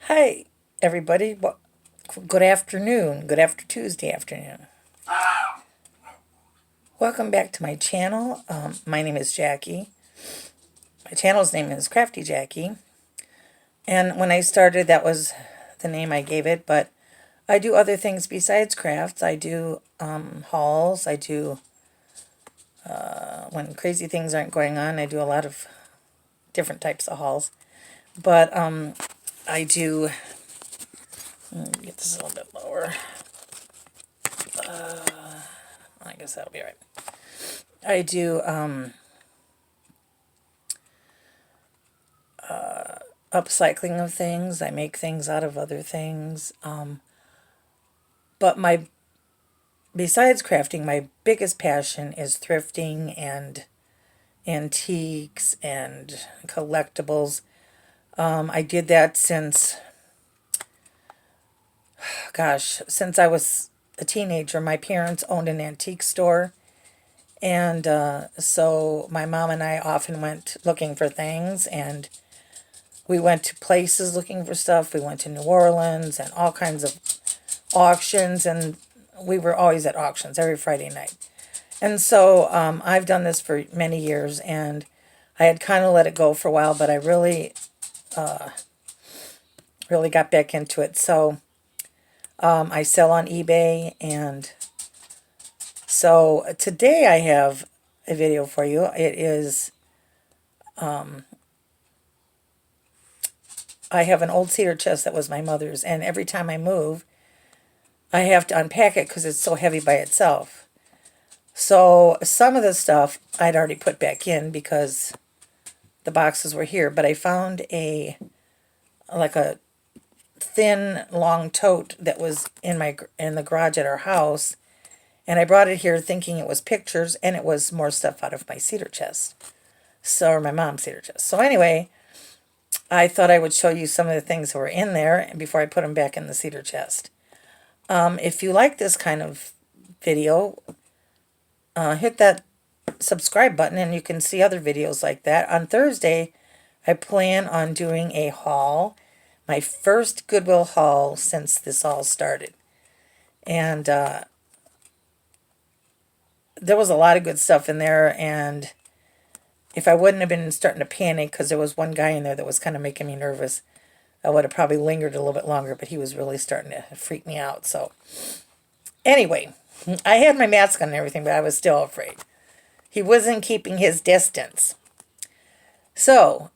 Hi, everybody. Well, good afternoon. Good after Tuesday afternoon. Welcome back to my channel. My name is Jackie. My channel's name is Crafty Jackie. And when I started, that was the name I gave it. But I do other things besides crafts. I do hauls. I do, when crazy things aren't going on, I do a lot of different types of hauls. But I do, let me get this a little bit lower. I guess that'll be right. I do upcycling of things. I make things out of other things. But besides crafting, my biggest passion is thrifting and antiques and collectibles. I did that since I was a teenager. My parents owned an antique store. And so my mom and I often went looking for things, and we went to places looking for stuff. We went to New Orleans and all kinds of auctions, and we were always at auctions every Friday night. And so I've done this for many years, and I had kind of let it go for a while, but I really got back into it. So I sell on eBay, and so today I have a video for you. It is, I have an old cedar chest that was my mother's, and every time I move, I have to unpack it because it's so heavy by itself. So some of the stuff I'd already put back in because the boxes were here, but I found like a thin, long tote that was in the garage at our house, and I brought it here thinking it was pictures, and it was more stuff out of my cedar chest. Or my mom's cedar chest. So anyway, I thought I would show you some of the things that were in there before I put them back in the cedar chest. If you like this kind of video, hit that subscribe button and you can see other videos like that. On Thursday, I plan on doing a haul, my first Goodwill haul since this all started. And there was a lot of good stuff in there, and if I wouldn't have been starting to panic because there was one guy in there that was kind of making me nervous, I would have probably lingered a little bit longer, but he was really starting to freak me out. So anyway, I had my mask on and everything, but I was still afraid. He wasn't keeping his distance. So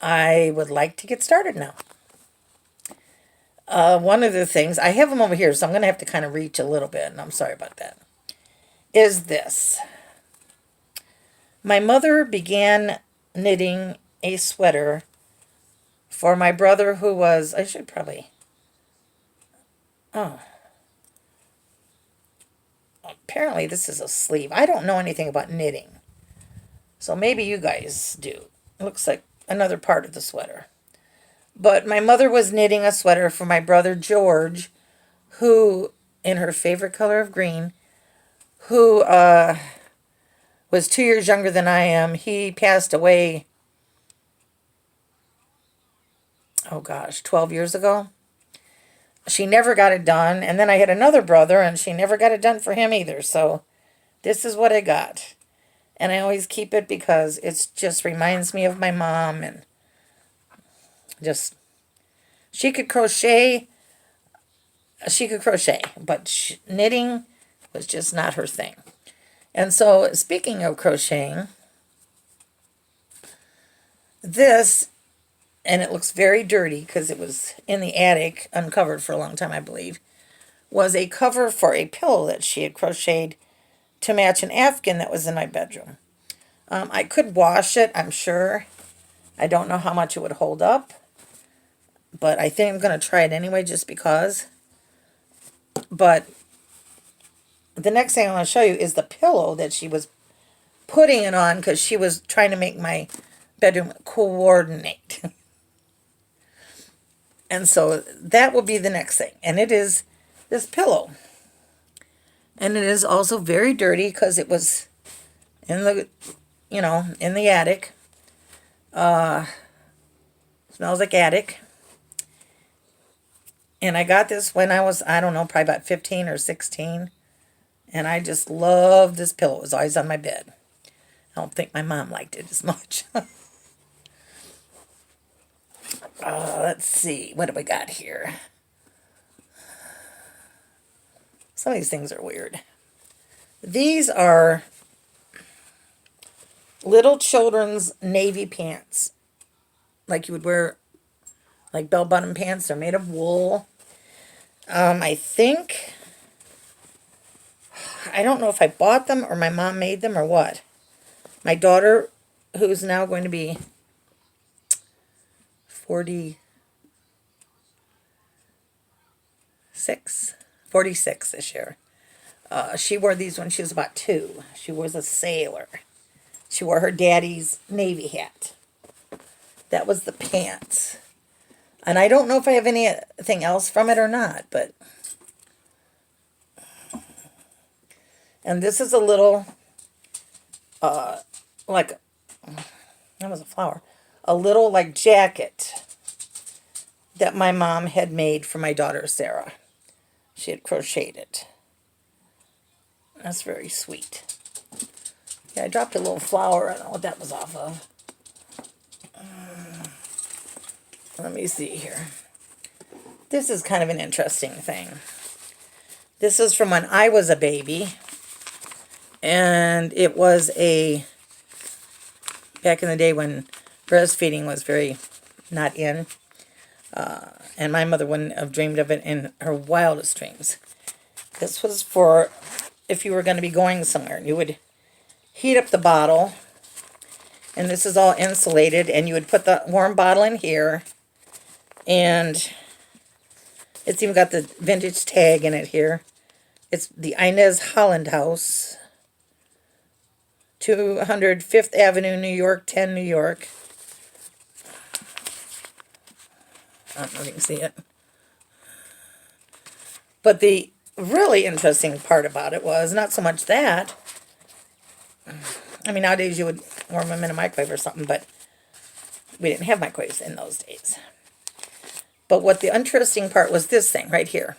I would like to get started now. One of the things, I have them over here, so I'm going to have to kind of reach a little bit, and I'm sorry about that, is this. My mother began knitting a sweater for my brother who was, I should probably, oh, apparently this is a sleeve. I don't know anything about knitting, so maybe you guys do. It looks like another part of the sweater. But my mother was knitting a sweater for my brother George, who, in her favorite color of green, who was 2 years younger than I am. He passed away, oh gosh, 12 years ago. She never got it done. And then I had another brother, and she never got it done for him either. So this is what I got. And I always keep it because it just reminds me of my mom, and just, she could crochet, but knitting was just not her thing. And so, speaking of crocheting, this, and it looks very dirty because it was in the attic, uncovered for a long time, I believe, was a cover for a pillow that she had crocheted to match an Afghan that was in my bedroom. I could wash it, I'm sure. I don't know how much it would hold up, but I think I'm going to try it anyway just because. But the next thing I want to show you is the pillow that she was putting it on because she was trying to make my bedroom coordinate. And so that will be the next thing. And it is this pillow. And it is also very dirty because it was in the, in the attic. Smells like attic. And I got this when I was, I don't know, probably about 15 or 16. And I just loved this pillow. It was always on my bed. I don't think my mom liked it as much. Let's see. What do we got here? Some of these things are weird. These are little children's navy pants. Like you would wear, like bell-bottom pants. They're made of wool. I think, I don't know if I bought them or my mom made them or what. My daughter, who's now going to be 46 this year. She wore these when she was about 2. She was a sailor. She wore her daddy's Navy hat. That was the pants. And I don't know if I have anything else from it or not, but... And this is a little, like, that was a flower. A little, like, jacket that my mom had made for my daughter, Sarah. She had crocheted it. That's very sweet. Yeah, I dropped a little flower. I don't know what that was off of. Let me see here. This is kind of an interesting thing. This is from when I was a baby. And it was back in the day when breastfeeding was very not in. And my mother wouldn't have dreamed of it in her wildest dreams. This was for if you were going to be going somewhere. You would heat up the bottle. And this is all insulated. And you would put the warm bottle in here. And it's even got the vintage tag in it here. It's the Inez Holland House. 200 5th Avenue, New York, 10, New York. I don't know if you can see it. But the really interesting part about it was not so much that. I mean, nowadays you would warm them in a microwave or something, but we didn't have microwaves in those days. But what the interesting part was this thing right here.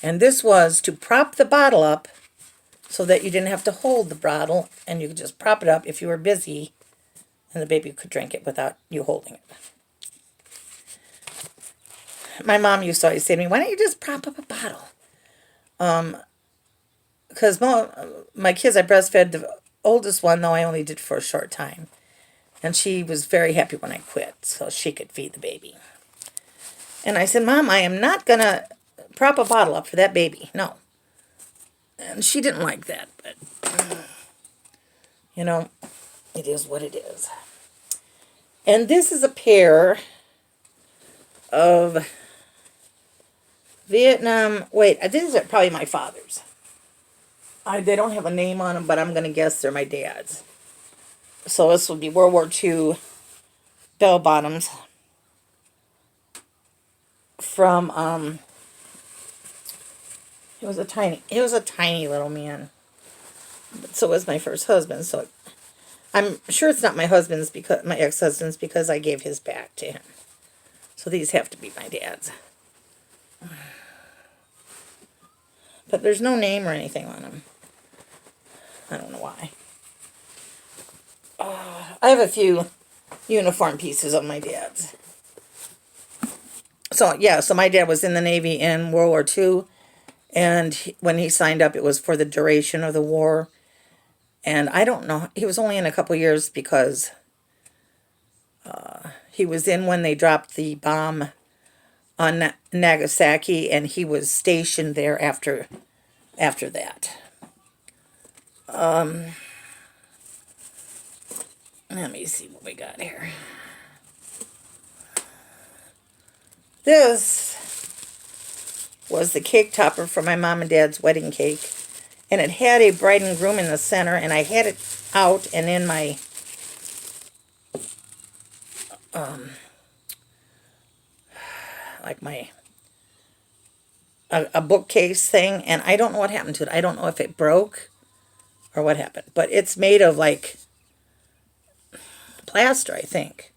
And this was to prop the bottle up so that you didn't have to hold the bottle and you could just prop it up if you were busy and the baby could drink it without you holding it. My mom used to always say to me, why don't you just prop up a bottle? Because my kids, I breastfed the oldest one, though I only did for a short time. And she was very happy when I quit so she could feed the baby. And I said, Mom, I am not going to prop a bottle up for that baby. No. And she didn't like that, but, you know, it is what it is. And this is a pair of Vietnam, wait, these are probably my father's. They don't have a name on them, but I'm going to guess they're my dad's. So this would be World War II bell bottoms from, he was a tiny little man. But so was my first husband. So I'm sure it's not my husband's, because my ex-husband's, because I gave his back to him. So these have to be my dad's. But there's no name or anything on them. I don't know why. I have a few uniform pieces of my dad's. So, yeah, so my dad was in the Navy in World War II. And when he signed up, it was for the duration of the war. And I don't know, he was only in a couple years because he was in when they dropped the bomb on Nagasaki, and he was stationed there after that. Let me see what we got here. This was the cake topper for my mom and dad's wedding cake. And it had a bride and groom in the center, and I had it out and in my like my a bookcase thing, and I don't know what happened to it. I don't know if it broke or what happened, but it's made of like plaster, I think.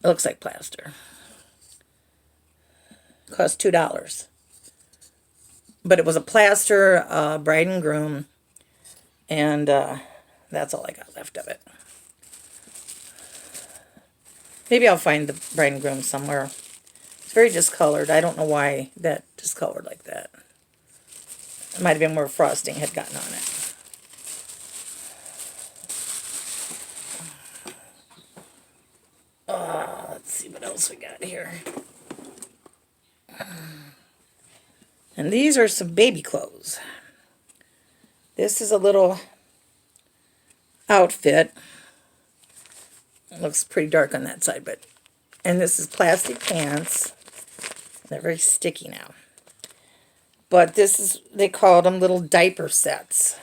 It looks like plaster. Cost $2. But it was a plaster, bride and groom, and that's all I got left of it. Maybe I'll find the bride and groom somewhere. It's very discolored. I don't know why that discolored like that. It might have been where frosting had gotten on it. Let's see what else we got here. And these are some baby clothes. This is a little outfit. It looks pretty dark on that side, and this is plastic pants. They're very sticky now. But this is, they called them little diaper sets.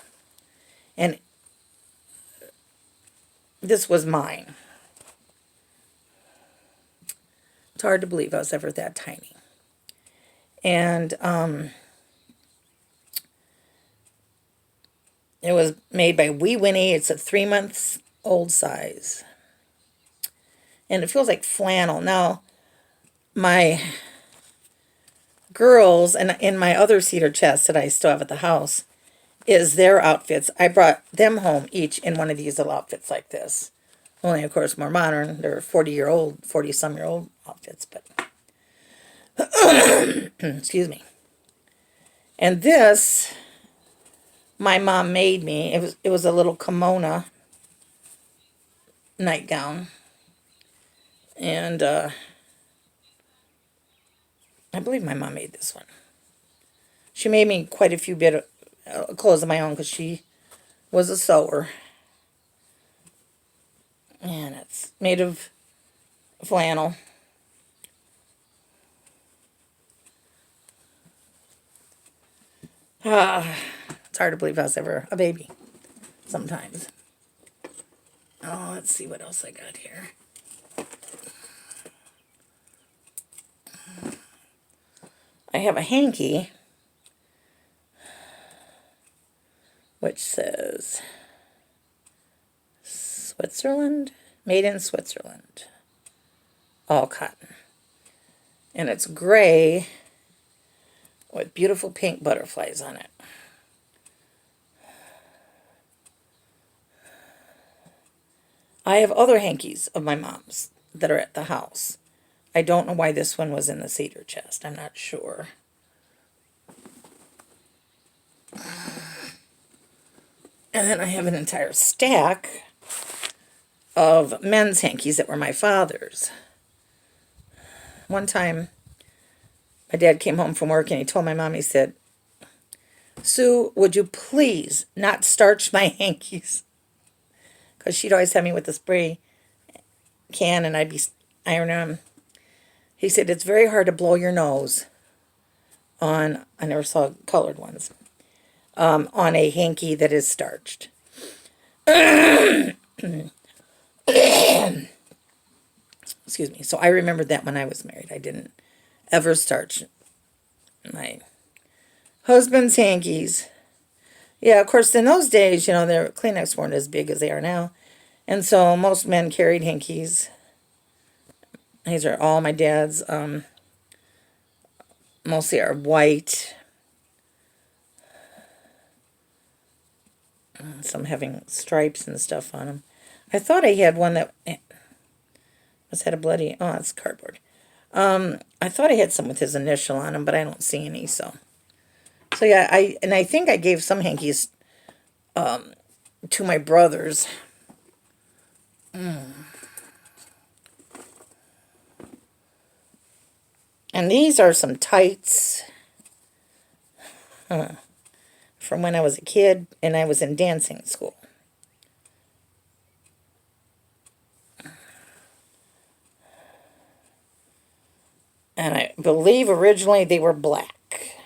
And this was mine. It's hard to believe I was ever that tiny. And it was made by Wee Winnie. It's a 3-month-old size. And it feels like flannel. Now, my girls, and in my other cedar chest that I still have at the house, is their outfits. I brought them home each in one of these little outfits like this. Only, of course, more modern. They're 40-some-year-old outfits, but excuse me. And this, my mom made me. It was a little kimono nightgown. And I believe my mom made this one. She made me quite a few bit of clothes of my own because she was a sewer. And it's made of flannel. It's hard to believe I was ever a baby sometimes. Oh, let's see what else I got here. I have a hanky which says Switzerland, made in Switzerland, all cotton. And it's gray with beautiful pink butterflies on it. I have other hankies of my mom's that are at the house. I don't know why this one was in the cedar chest. I'm not sure. And then I have an entire stack of men's hankies that were my father's. One time, my dad came home from work and he told my mom, he said, "Sue, would you please not starch my hankies?" Because she'd always have me with the spray can and I'd be ironing them. He said, "It's very hard to blow your nose on," I never saw colored ones, on a hanky that is starched. Excuse me. So I remembered that when I was married. I didn't ever starch my husband's hankies. Yeah, of course, in those days, their Kleenex weren't as big as they are now. And so most men carried hankies. These are all my dad's. Mostly are white. Some having stripes and stuff on them. I thought I had one that must have had a bloody... Oh, it's cardboard. I thought I had some with his initial on them, but I don't see any, so... So yeah, I think I gave some hankies to my brothers. And these are some tights from when I was a kid and I was in dancing school. And I believe originally they were black.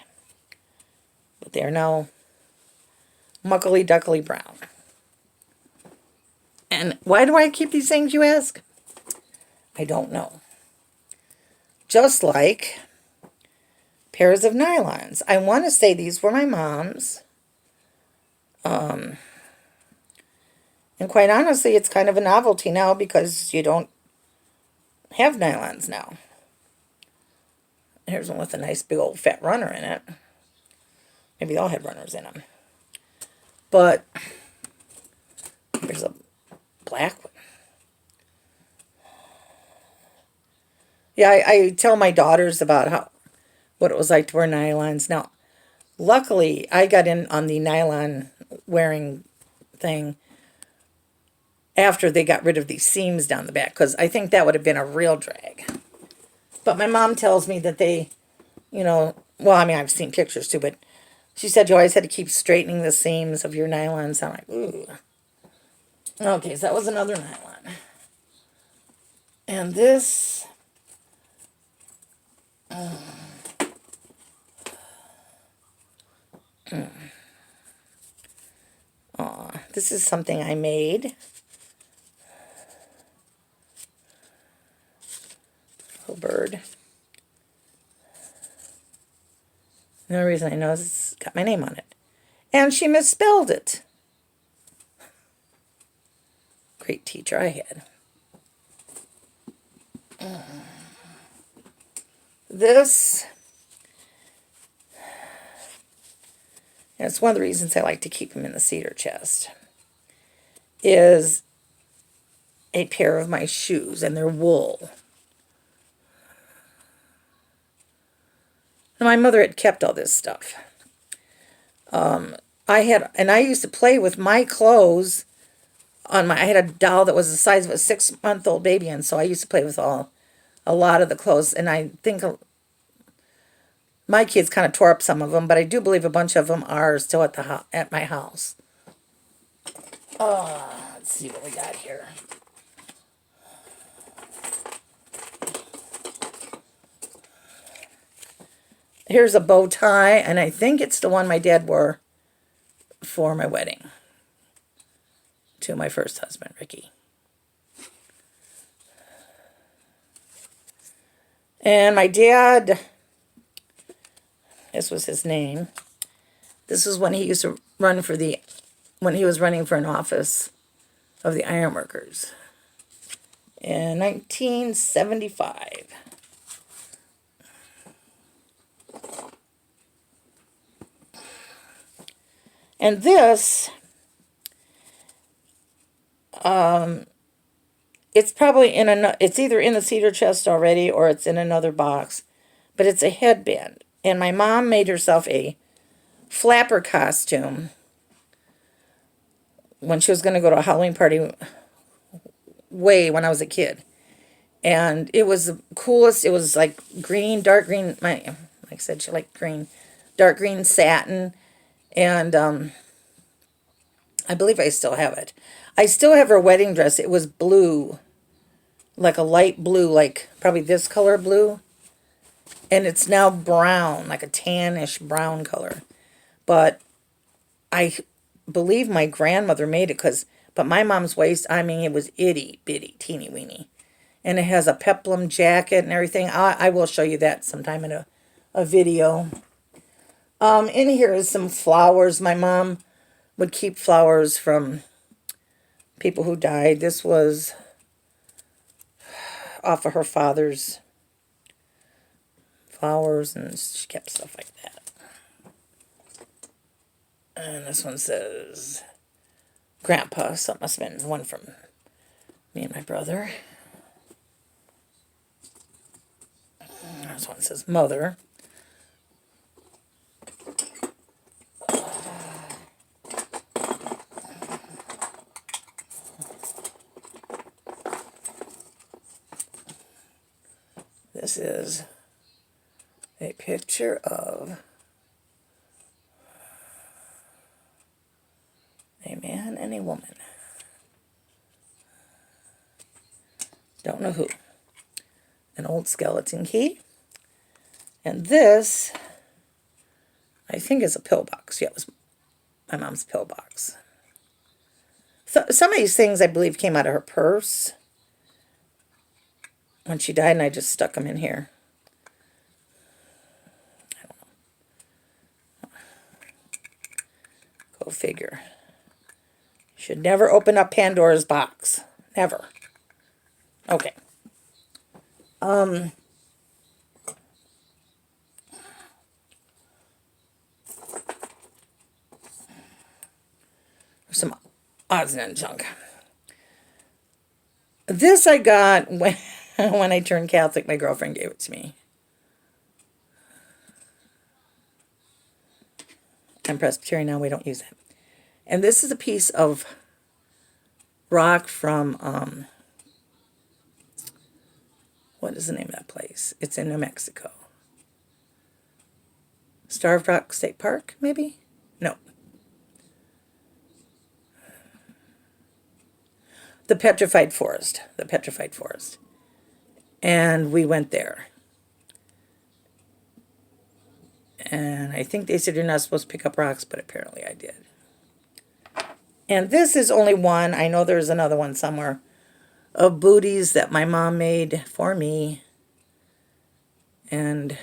But they are now muckly duckly brown. And why do I keep these things, you ask? I don't know. Just like pairs of nylons. I want to say these were my mom's. And quite honestly, it's kind of a novelty now because you don't have nylons now. Here's one with a nice big old fat runner in it. Maybe they all had runners in them. But there's a black one. Yeah, I tell my daughters about what it was like to wear nylons. Now, luckily, I got in on the nylon wearing thing after they got rid of these seams down the back, because I think that would have been a real drag. But my mom tells me that they, well, I mean, I've seen pictures too, but she said you always had to keep straightening the seams of your nylons. I'm like, ooh. Okay, so that was another nylon. And this, this is something I made. Little bird. The only reason I know is it's got my name on it. And she misspelled it. Great teacher I had. This, and it's one of the reasons I like to keep them in the cedar chest, is a pair of my shoes, and they're wool. And my mother had kept all this stuff. I used to play with my clothes I had a doll that was the size of a 6-month-old baby, and so I used to play with a lot of the clothes, and I think my kids kind of tore up some of them, but I do believe a bunch of them are still at my house. Let's see what we got here. Here's a bow tie, and I think it's the one my dad wore for my wedding to my first husband, Ricky. And my dad, this was his name. This is when he used to run when he was running for an office of the ironworkers in 1975. And this, it's probably it's either in the cedar chest already or it's in another box, but it's a headband. And my mom made herself a flapper costume when she was going to go to a Halloween party when I was a kid. And it was the coolest. It was like green, dark green. Like I said, she liked green, dark green satin. And I believe I still have it. I still have her wedding dress. It was blue, like a light blue, like probably this color blue. And it's now brown, like a tannish brown color. But I believe my grandmother made it but my mom's waist, I mean, it was itty bitty, teeny weeny. And it has a peplum jacket and everything. I will show you that sometime in a video. In here is some flowers. My mom would keep flowers from people who died. This was off of her father's flowers, and she kept stuff like that. And this one says Grandpa, so it must have been one from me and my brother. This one says Mother. This is a picture of a man and a woman. Don't know who. An old skeleton key. And this, I think, is a pillbox. Yeah, it was my mom's pillbox. So, some of these things, I believe, came out of her purse when she died, and I just stuck them in here. I don't know. Go figure. Should never open up Pandora's box. Never. Okay. odds and junk. This I got when when I turned Catholic. My girlfriend gave it to me. I'm Presbyterian now. We don't use it. And this is a piece of rock from what is the name of that place? It's in New Mexico. Starved Rock State Park, maybe? No. The Petrified Forest. The Petrified Forest. And we went there. And I think they said you're not supposed to pick up rocks, but apparently I did. And this is only one. I know there's another one somewhere. Of booties that my mom made for me. And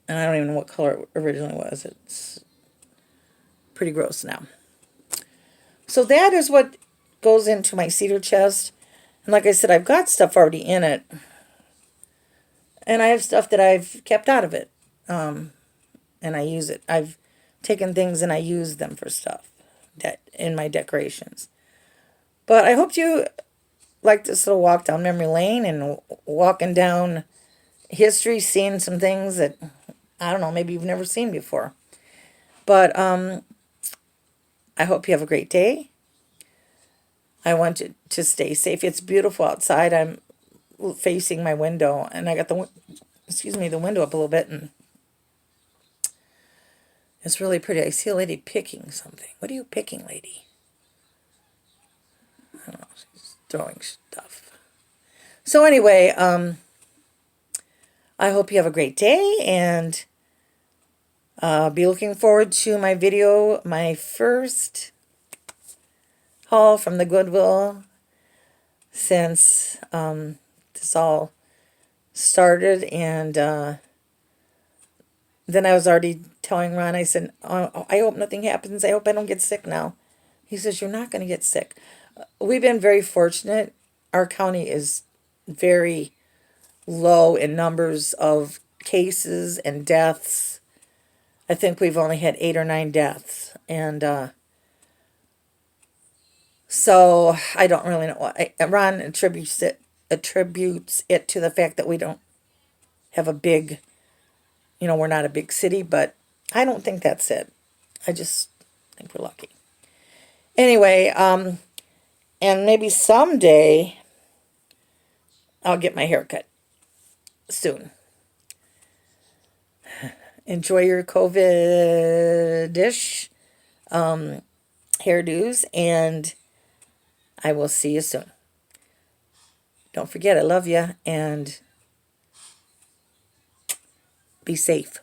I don't even know what color it originally was. It's pretty gross now. So that is what goes into my cedar chest. And like I said, I've got stuff already in it. And I have stuff that I've kept out of it. And I use it. I've taken things and I use them for stuff that in my decorations. But I hope you like this little walk down memory lane and walking down history, seeing some things that, I don't know, maybe you've never seen before. But I hope you have a great day. I want you to stay safe. It's beautiful outside. I'm facing my window, and I got the window up a little bit, and it's really pretty. I see a lady picking something. What are you picking, lady? I don't know. She's throwing stuff. So anyway, I hope you have a great day, and be looking forward to my video, my first haul from the Goodwill since this all started. And then I was already telling Ron, I said, oh, I hope nothing happens. I hope I don't get sick now. He says, you're not going to get sick. We've been very fortunate. Our county is very low in numbers of cases and deaths. I think we've only had 8 or 9 deaths. And so I don't really know. Ron attributes it to the fact that we don't have a big, we're not a big city, but I don't think that's it. I just think we're lucky. Anyway, and maybe someday I'll get my hair cut soon. Enjoy your COVID-ish hairdos, and I will see you soon. Don't forget, I love you, and be safe.